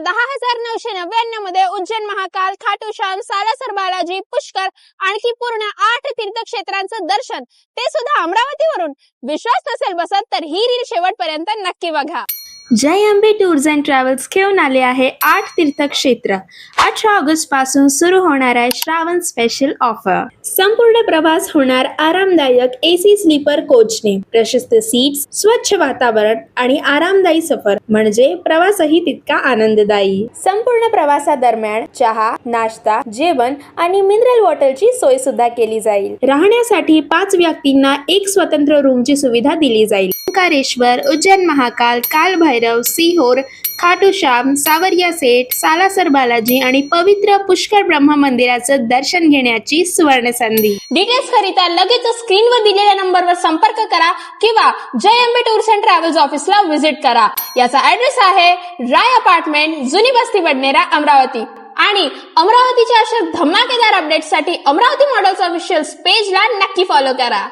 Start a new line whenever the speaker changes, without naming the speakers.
10,999 मध्ये उज्जैन महाकाल, खाटू श्याम, सालासर बालाजी, पुष्कर आणखी पूर्ण 8 तीर्थक्षेत्रांचं दर्शन, ते सुद्धा अमरावतीवरून. विश्वास नसेल बसत तर ही रील शेवटपर्यंत नक्की बघा.
जय अंबे टूर्स अँड ट्रॅव्हल्स घेऊन आले आहे 8 तीर्थक्षेत्र. 18 ऑगस्ट पासून सुरू होणार आहे श्रावण स्पेशल ऑफर. संपूर्ण प्रवास होणार आरामदायक एसी स्लीपर कोचने. प्रशस्त सीट्स, स्वच्छ वातावरण आणि आरामदायी सफर म्हणजे प्रवासही तितका आनंददायी. संपूर्ण प्रवासादरम्यान चहा, नाश्ता, जेवण आणि मिनरल वॉटरची सोय सुद्धा केली जाईल. राहण्यासाठी 5 व्यक्तींना एक स्वतंत्र रूमची सुविधा दिली जाईल. ओंकारेश्वर, उज्जैन महाकाल, काल भैरव, सिहोर, खाटू श्याम, सावरिया सेठ, सालासर बालाजी आणि पवित्र पुष्कर ब्रह्म मंदिराचं दर्शन घेण्याची सुवर्ण संधी.
डिटेल्स करिता लगेच स्क्रीनवर दिलेल्या नंबरवर संपर्क करा किंवा जय अंबे टूर्स अँड ट्रॅव्हल्स ऑफिसला व्हिजिट करा. याचा ऍड्रेस आहे राय अपार्टमेंट, जुनी बस्ती बडनेरा, अमरावती. आणि अमरावतीच्या अशा धमाकेदार अपडेट्ससाठी अमरावती मॉडेल्स ऑफिशियल पेजला नक्की फॉलो करा.